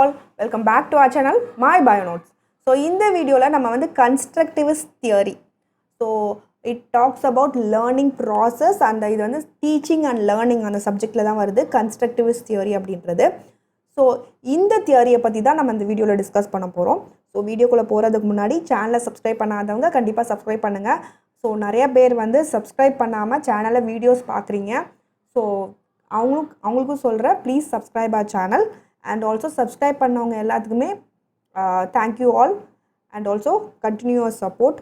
all, welcome back to our channel My Bio Notes. So in the video la nama vandu constructivist theory. So it talks about learning process and idu vandu teaching and learning அந்த சப்ஜெக்ட்ல தான் வருது constructivist theory அப்படின்றது. So இந்த தியரியை பற்றி தான் நம்ம இந்த வீடியோவில் டிஸ்கஸ் பண்ண போகிறோம். ஸோ வீடியோக்குள்ளே போகிறதுக்கு முன்னாடி சேனலை சப்ஸ்கிரைப் பண்ணாதவங்க கண்டிப்பாக சப்ஸ்கிரைப் பண்ணுங்கள். ஸோ நிறைய பேர் வந்து சப்ஸ்கிரைப் பண்ணாமல் சேனலில் வீடியோஸ் பார்க்குறீங்க. ஸோ அவங்களுக்கும் சொல்கிறேன், ப்ளீஸ் சப்ஸ்கிரைப் அவர் சேனல். அண்ட் ஆல்சோ சப்ஸ்கிரைப் பண்ணவங்க எல்லாத்துக்குமே thank you all and also continue your support.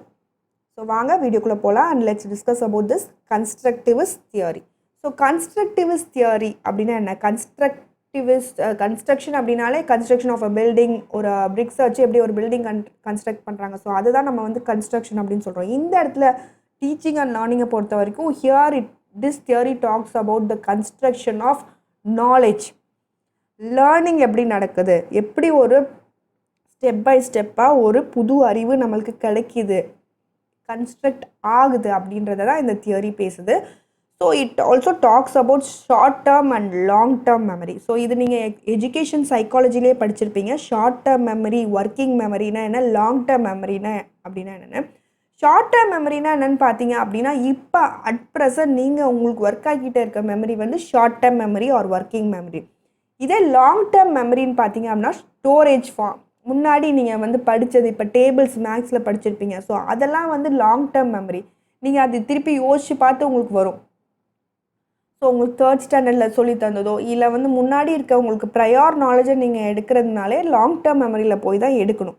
So வாங்க வீடியோக்குள்ளே போகலாம் and let's discuss about this constructivist theory. So constructivist theory அப்படின்னா என்ன? கன்ஸ்ட்ரக்ஷன் அப்படின்னாலே கன்ஸ்ட்ரக்ஷன் ஆஃப் அ பில்டிங், ஒரு பிரிக்ஸ் வச்சு எப்படி ஒரு பில்டிங் கன்ஸ்ட்ரக்ட் பண்ணுறாங்க. ஸோ அதுதான் நம்ம வந்து கன்ஸ்ட்ரக்ஷன் அப்படின்னு சொல்கிறோம். இந்த இடத்துல டீச்சிங் அண்ட் லேர்னிங்கை பொறுத்த வரைக்கும் here this theory talks about the construction of knowledge. Learning எப்படி நடக்குது, எப்படி ஒரு ஸ்டெப் பை ஸ்டெப்பாக ஒரு புது அறிவு நம்மளுக்கு கிடைக்கிது, கன்ஸ்ட்ரக்ட் ஆகுது அப்படின்றத தான் இந்த தியரி பேசுது. So it also talks about short term and long term memory. So இது நீங்கள் எஜுகேஷன் சைக்காலஜிலே படிச்சிருப்பீங்க. ஷார்ட் டேர்ம் மெமரி, ஒர்க்கிங் மெமரினா என்ன, லாங் டேர்ம் மெமரினா அப்படின்னா என்னென்னு. ஷார்ட் டேர்ம் மெமரினா என்னென்னு பார்த்தீங்க அப்படின்னா இப்போ அட் ப்ரெசன்ட் நீங்கள் உங்களுக்கு ஒர்க் ஆகிக்கிட்டே இருக்க மெமரி வந்து short term memory are working memory. இதே லாங் டேர்ம் மெமரின்னு பார்த்தீங்க அப்படின்னா ஸ்டோரேஜ் ஃபார்ம். முன்னாடி நீங்கள் வந்து படித்தது, இப்போ டேபிள்ஸ் மேக்ஸில் படிச்சிருப்பீங்க. ஸோ அதெல்லாம் வந்து லாங் டேர்ம் மெமரி. நீங்கள் அது திருப்பி யோசித்து பார்த்து உங்களுக்கு வரும். ஸோ உங்களுக்கு தேர்ட் ஸ்டாண்டர்டில் சொல்லி தந்ததோ இல்லை வந்து முன்னாடி இருக்க உங்களுக்கு ப்ரையார் நாலேஜை நீங்கள் எடுக்கிறதுனாலே லாங் டேர்ம் மெமரியில் போய் தான் எடுக்கணும்.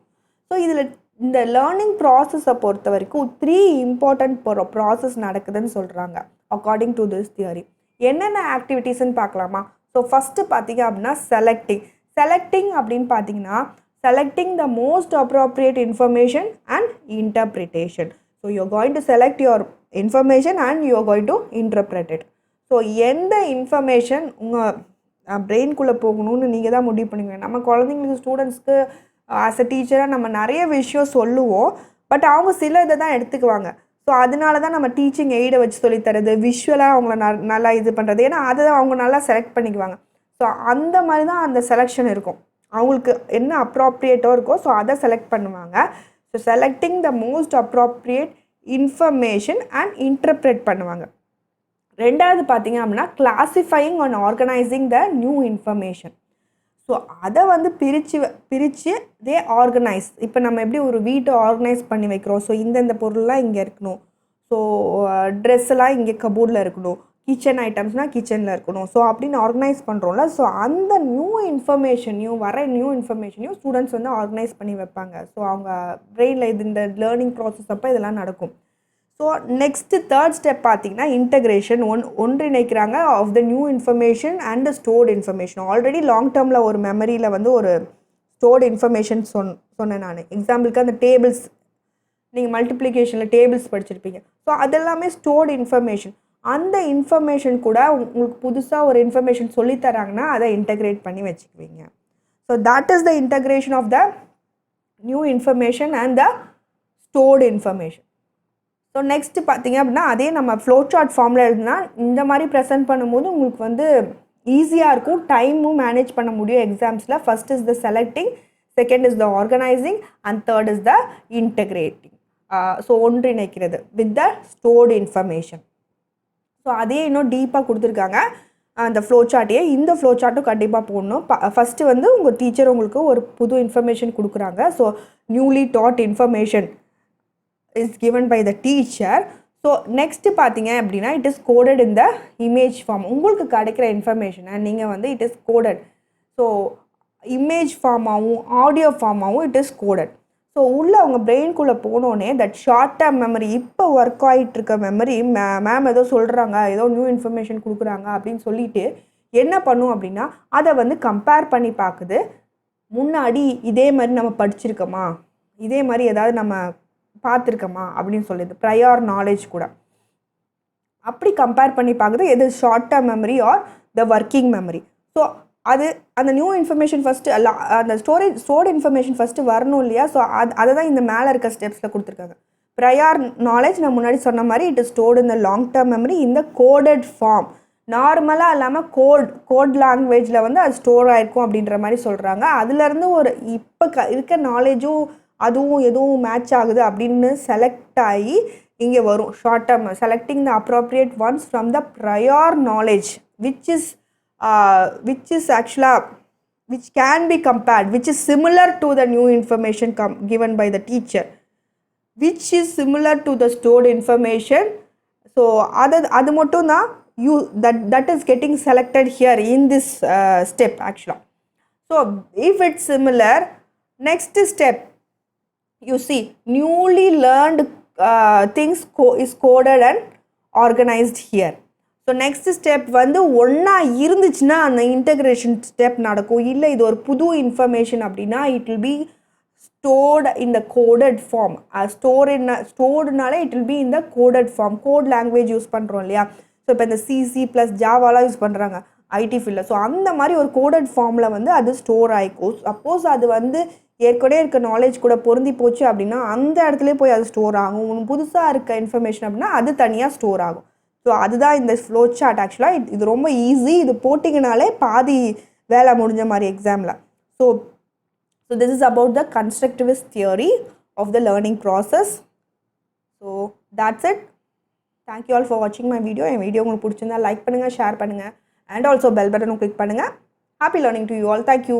ஸோ இதில் இந்த லேர்னிங் ப்ராசஸை பொறுத்த வரைக்கும் 3 இம்பார்ட்டண்ட் ப்ராசஸ் நடக்குதுன்னு சொல்கிறாங்க அக்கார்டிங் டு திஸ் தியரி. என்னென்ன ஆக்டிவிட்டீஸ்ன்னு பார்க்கலாமா? ஸோ ஃபஸ்ட்டு பார்த்தீங்க அப்படின்னா செலக்டிங் அப்படின்னு பார்த்தீங்கன்னா selecting the most appropriate information and interpretation. So you're going to select your information and you're going to interpret it. ஸோ எந்த இன்ஃபர்மேஷன் உங்கள் பிரெயின்குள்ளே போகணும்னு நீங்கள் தான் முடிவு பண்ணுவீங்க. நம்ம குழந்தைங்களுக்கு, ஸ்டூடெண்ட்ஸ்க்கு ஆஸ் அ டீச்சராக நம்ம நிறைய விஷயம் சொல்லுவோம், பட் அவங்க சில இதை தான் எடுத்துக்குவாங்க. ஸோ அதனால தான் நம்ம டீச்சிங் எய்டை வச்சு சொல்லித்தரது, விஷுவலாக அவங்கள நல்லா இது பண்ணுறது. ஏன்னா அதை அவங்க நல்லா செலக்ட் பண்ணிக்குவாங்க. ஸோ அந்த மாதிரி தான் அந்த செலெக்ஷன் இருக்கும். அவங்களுக்கு என்ன அப்ராப்ரியேட்டோ இருக்கோ ஸோ அதை செலக்ட் பண்ணுவாங்க. So selecting the most appropriate information and interpret பண்ணுவாங்க. ரெண்டாவது பார்த்தீங்க அப்படின்னா classifying and organising the new information. So அதை வந்து பிரித்து தே ஆர்கனைஸ். இப்போ நம்ம எப்படி ஒரு வீட்டை ஆர்கனைஸ் பண்ணி வைக்கிறோம். ஸோ இந்தந்த பொருள்லாம் இங்கே இருக்கணும், ஸோ ட்ரெஸ்ஸெல்லாம் இங்கே கபோர்டில் இருக்கணும், கிச்சன் ஐட்டம்ஸ்னால் கிச்சனில் இருக்கணும், ஸோ அப்படின்னு ஆர்கனைஸ் பண்ணுறோம்ல. ஸோ அந்த நியூ இன்ஃபர்மேஷனையும் ஸ்டூடெண்ட்ஸ் வந்து ஆர்கனைஸ் பண்ணி வைப்பாங்க. ஸோ அவங்க பிரெயினில் இந்த லேர்னிங் ப்ராசஸ் அப்போ இதெல்லாம் நடக்கும். ஸோ நெக்ஸ்ட்டு தேர்ட் ஸ்டெப் பார்த்தீங்கன்னா இன்டகிரேஷன். ஒன்றிணைக்கிறாங்க of the new information and stored information. Already long டேர்மில் ஒரு மெமரியில் வந்து ஒரு ஸ்டோர்டு இன்ஃபர்மேஷன் சொன்னேன் நான். எக்ஸாம்பிளுக்கு அந்த டேபிள்ஸ், நீங்கள் மல்டிப்ளிகேஷனில் டேபிள்ஸ் படிச்சிருப்பீங்க. ஸோ அதெல்லாமே ஸ்டோர்டு இன்ஃபர்மேஷன். அந்த இன்ஃபர்மேஷன் கூட உங்களுக்கு புதுசாக ஒரு இன்ஃபர்மேஷன் சொல்லித்தராங்கன்னா அதை இன்டகிரேட் பண்ணி வச்சுக்குவீங்க. So that is the integration of the new information and the stored information. So next பார்த்தீங்க அப்படின்னா அதே நம்ம ஃப்ளோ சார்ட் ஃபார்மில் எழுதுனா இந்த மாதிரி ப்ரெசென்ட் பண்ணும்போது உங்களுக்கு வந்து ஈஸியாக இருக்கும், டைமும் மேனேஜ் பண்ண முடியும் எக்ஸாம்ஸில். First is the selecting, second is the organising and third is the integrating. So ஒன்றிணைக்கிறது with the stored information. So அதே இன்னும் டீப்பாக கொடுத்துருக்காங்க அந்த ஃப்ளோ சார்ட்டையே. இந்த ஃப்ளோ சார்ட்டும் கண்டிப்பாக போடணும். ஃபஸ்ட்டு வந்து உங்கள் டீச்சர் உங்களுக்கு ஒரு புது இன்ஃபர்மேஷன் கொடுக்குறாங்க. So newly taught information is given by the teacher. So next பார்த்தீங்க அப்படின்னா it is coded in the image form. உங்களுக்கு கிடைக்கிற இன்ஃபர்மேஷனை நீங்கள் வந்து it is coded. So image ஃபார்மாகவும் ஆடியோ ஃபார்மாகவும் இட் இஸ் கோடட். ஸோ உள்ளே அவங்க பிரெயின்குள்ளே போனோடனே தட் ஷார்ட் டேர்ம் மெமரி, இப்போ ஒர்க் ஆகிட்டு இருக்க மெமரி, மேம் ஏதோ சொல்கிறாங்க, ஏதோ நியூ இன்ஃபர்மேஷன் கொடுக்குறாங்க அப்படின்னு சொல்லிட்டு என்ன பண்ணும் அப்படின்னா அதை வந்து கம்பேர் பண்ணி பார்க்குது. முன்னாடி இதே மாதிரி நம்ம படிச்சிருக்கோமா, இதே மாதிரி ஏதாவது நம்ம பார்த்துருக்கோமா அப்படின்னு சொல்லிது ப்ரையார் நாலேஜ் கூட அப்படி கம்பேர் பண்ணி பார்க்குது. எது short term memory R the working memory. So அது அந்த நியூ இன்ஃபர்மேஷன் ஃபஸ்ட்டு அந்த ஸ்டோர்டு இன்ஃபர்மேஷன் ஃபஸ்ட்டு வரணும் இல்லையா. ஸோ அதை தான் இந்த மேலே இருக்க ஸ்டெப்ஸில் கொடுத்துருக்காங்க. ப்ரையார் நாலேஜ் நான் முன்னாடி சொன்ன மாதிரி it is stored in the long term memory in the coded form. நார்மலாக இல்லாமல் கோட் லாங்குவேஜில் வந்து அது ஸ்டோர் ஆகிருக்கும் அப்படின்ற மாதிரி சொல்கிறாங்க. அதுலேருந்து ஒரு இப்போ இருக்க நாலேஜும் அதுவும் எதுவும் மேட்ச் ஆகுது அப்படின்னு செலக்ட் ஆகி இங்கே வரும் short term selecting the appropriate once from the prior knowledge which is ஆக்சுவலாக which can be compared, which is similar to the new information given by the teacher, which is similar to the stored information. So adu mattum da you that is getting selected here in this step actually. So if it's similar, next step you see newly learned things is coded and organized here. So next step வந்து ஒன்றா இருந்துச்சுன்னா அந்த integration step நடக்கும். இல்லை இது ஒரு புது information அப்படின்னா it will be stored in the coded form. ஸ்டோர்டுனாலே it will be in the coded form. Code language use பண்ணுறோம் இல்லையா? ஸோ இப்போ இந்த சிசி ப்ளஸ் ஜாவாலாம் யூஸ் பண்ணுறாங்க ஐடி ஃபீல்டில். ஸோ அந்த மாதிரி ஒரு கோடட் ஃபார்மில் வந்து அது ஸ்டோர் ஆகிக்கும். சப்போஸ் அது வந்து ஏற்கனவே இருக்க நாலேஜ் கூட பொருந்தி போச்சு அப்படின்னா அந்த இடத்துல போய் அது ஸ்டோர் ஆகும். புதுசாக இருக்க இன்ஃபர்மேஷன் அப்படின்னா அது தனியாக ஸ்டோர் ஆகும். ஸோ அதுதான் இந்த ஃப்ளோ சார்ட். ஆக்சுவலாக இது ரொம்ப ஈஸி. இது போட்டிங்கனாலே பாதி வேலை முடிஞ்ச மாதிரி எக்ஸாமில். So this is about the constructivist theory of the learning process. So that's it. Thank you all for watching my video. என் வீடியோ உங்களுக்கு பிடிச்சிருந்தா லைக் பண்ணுங்கள், ஷேர் பண்ணுங்கள், அண்ட் ஆல்சோ பெல் பட்டனும் கிளிக் பண்ணுங்கள். Happy learning to you all. Thank you.